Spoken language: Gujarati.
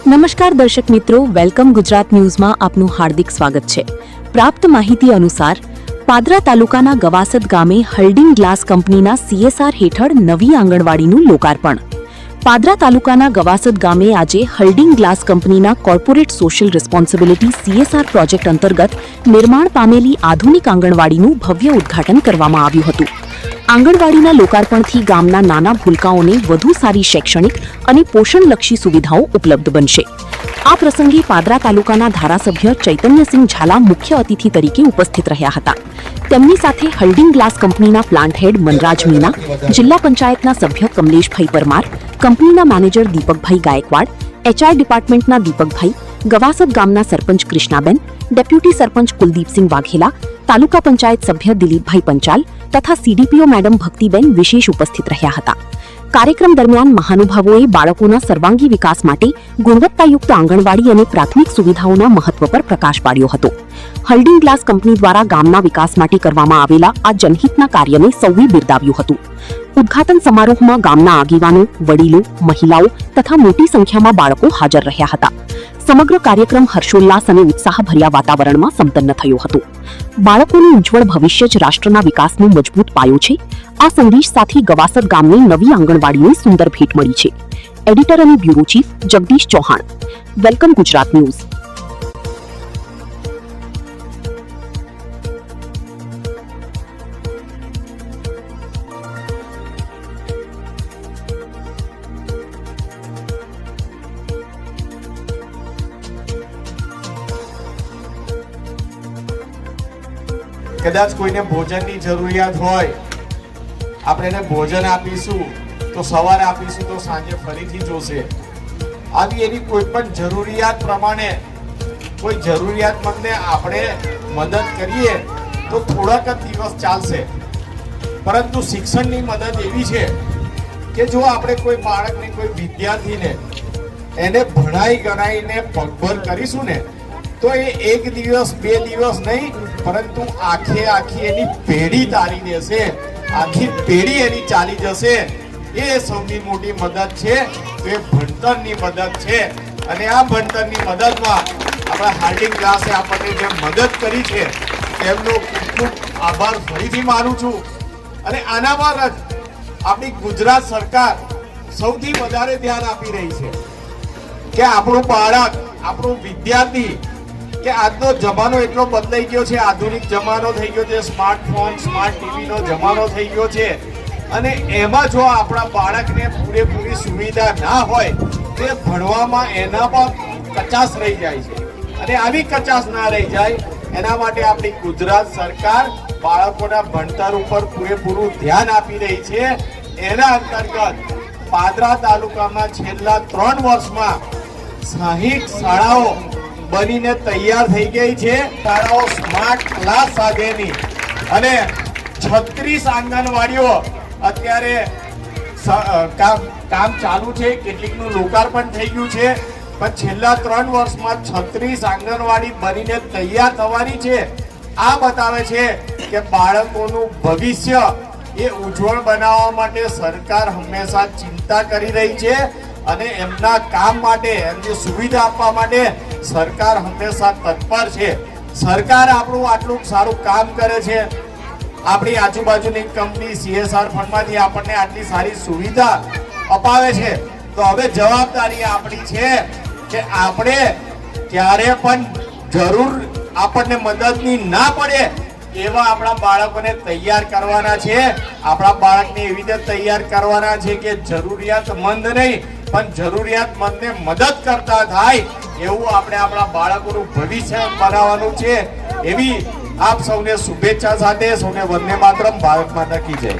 નમસ્કાર દર્શક મિત્રો, વેલકમ ગુજરાત ન્યૂઝમાં આપનું હાર્દિક સ્વાગત છે। પ્રાપ્ત માહિતી અનુસાર પાદરા તાલુકાના ગવાસદ ગામે હલ્ડિંગ ગ્લાસ કંપનીના CSR હેઠળ નવી આંગણવાડીનું લોકાર્પણ। પાદરા તાલુકાના ગવાસદ ગામે આજે હલ્ડિંગ ગ્લાસ કંપનીના corporate social responsibility CSR project અંતર્ગત નિર્માણ પામેલી આધુનિક આંગણવાડીનું ભવ્ય ઉદ્ઘાટન કરવામાં આવ્યું હતું। આંગણવાડીના લોકાર્પણથી ગામના નાના ભૂલકાઓને વધુ સારી શૈક્ષણિક અને પોષણલક્ષી સુવિધાઓ ઉપલબ્ધ બનશે। આ પ્રસંગે પાદરા તાલુકાના ધારાસભ્ય ચૈતન્યસિંહ ઝાલા મુખ્ય અતિથિ તરીકે ઉપસ્થિત રહ્યા હતા। તેમની સાથે હલ્ડિંગ ગ્લાસ કંપનીના પ્લાન્ટ હેડ મનરાજ મીના, જિલ્લા પંચાયતના સભ્ય કમલેશભાઈ પરમાર, કંપનીના મેનેજર દીપકભાઈ ગાયકવાડ, HR ડિપાર્ટમેન્ટના દીપકભાઈ, ગવાસદ ગામના સરપંચ કૃષ્ણાબેન, ડેપ્યુટી સરપંચ કુલદીપસિંહ વાઘેલા, તાલુકા પંચાયત સભ્ય દિલીપભાઈ પંચાલ તથા CDPO મેડમ ભક્તિબેન વિશેષ ઉપસ્થિત રહ્યા હતા। કાર્યક્રમ દરમિયાન મહાનુભાવોએ બાળકોના સર્વાંગી વિકાસ માટે ગુણવત્તાયુક્ત આંગણવાડી અને પ્રાથમિક સુવિધાઓના મહત્વ પર પ્રકાશ પાડ્યો હતો। હલ્ડિંગ ગ્લાસ કંપની દ્વારા ગામના વિકાસ માટે કરવામાં આવેલા આ જનહિતના કાર્યને સૌએ બિરદાવ્યું હતું। ઉદ્ઘાટન સમારોહમાં ગામના આગેવાનો, વડીલો, મહિલાઓ તથા મોટી સંખ્યામાં બાળકો હાજર રહ્યા હતા। સમગ્ર કાર્યક્રમ હર્ષોલ્લાસ અને ઉત્સાહભર્યા વાતાવરણમાં સંપન્ન થયો હતો। બાળકોનું ઉજ્જવળ ભવિષ્ય જ રાષ્ટ્રના વિકાસનો મજબૂત પાયો છે। આ સંદેશ સાથે ગવાસદ ગામને નવી આંગણવાડીની સુંદર ભેટ મળી છે। એડિટર અને bureau chief Jagdish Chauhan, welcome Gujarat news. કદાચ કોઈને ભોજનની જરૂરિયાત હોય, આપણે એને ભોજન આપીશું તો સવારે આપીશું તો સાંજે ફરીથી જોશે। આવી એની કોઈ પણ જરૂરિયાત પ્રમાણે કોઈ જરૂરિયાતમંદને આપણે મદદ કરીએ તો થોડાક જ દિવસ ચાલશે, પરંતુ શિક્ષણની મદદ એવી છે કે જો આપણે કોઈ બાળકને, કોઈ વિદ્યાર્થીને એને ભણાઈ ગણાઈને પગભર કરીશું ને તો એ એક દિવસ બે દિવસ નહીં, પરંતુ આખી એની પેઢી તારી દેશે, આખી પેઢી એની ચાલી જશે। એ સૌથી મોટી મદદ છે, એ ભણતરની મદદ છે। અને આ ભણતરની મદદમાં આપણા હલ્ડિંગ ગ્લાસે આપણને જે મદદ કરી છે તેમનો ખૂબ ખૂબ આભાર ફરીથી માનું છું। અને આનામાં જ આપણી ગુજરાત સરકાર સૌથી વધારે ધ્યાન આપી રહી છે કે આપણું બાળક, આપણું વિદ્યાર્થી, કે આજનો જમાનો એટલો બદલાઈ ગયો છે, આધુનિક જમાનો થઈ ગયો છે, સ્માર્ટફોન, સ્માર્ટ ટીવીનો જમાનો થઈ ગયો છે। અને એમાં જો આપણા બાળકને પૂરેપૂરી સુવિધા ના હોય તો ભણવામાં એના પણ કચાશ રહી જાય છે। અને આવી કચાશ ના રહી જાય એના માટે આપણી ગુજરાત સરકાર બાળકોના ભણતર ઉપર પૂરેપૂરું ધ્યાન આપી રહી છે। એના અંતર્ગત પાદરા તાલુકામાં છેલ્લા 3 વર્ષમાં 60 શાળાઓ બનીને તૈયાર થઈ ગઈ છે। શાળાઓ સ્માર્ટ ક્લાસ સાથેની અને 36 આંગણવાડીઓ અત્યારે કામ ચાલુ છે, કેટલીકનું લોકાર્પણ થઈ ગયું છે, પણ છેલ્લા 3 વર્ષમાં 36 આંગણવાડી બનીને તૈયાર થવાની છે। આ બતાવે છે કે બાળકોનું ભવિષ્ય એ ઉજ્જવળ બનાવવા માટે સરકાર હંમેશા ચિંતા કરી રહી છે અને એમના કામ માટે, એમની સુવિધા આપવા માટે સરકાર હંમેશા તત્પર છે। સરકાર આપણું આટલું સારું કામ કરે છે, આપણી આજુબાજુની કંપની CSR ફંડમાંથી આપણને આટલી સારી સુવિધા અપાવે છે, તો હવે જવાબદારી આપણી છે કે આપણે ક્યારે પણ જરૂર આપણને મદદની ના પડે એવા આપણા બાળકોને તૈયાર કરવાના છે। આપણા બાળકને એવી રીતે તૈયાર કરવાના છે કે જરૂરિયાતમંદ નહીં પણ જરૂરિયાતમંદને મદદ કરતા થાય એવું આપણે આપણા બાળકોનું ભવિષ્ય બનાવવાનું છે। એવી આપ સૌને શુભેચ્છા સાથે સૌને વંદે માતરમ, ભારત માતા કી જય।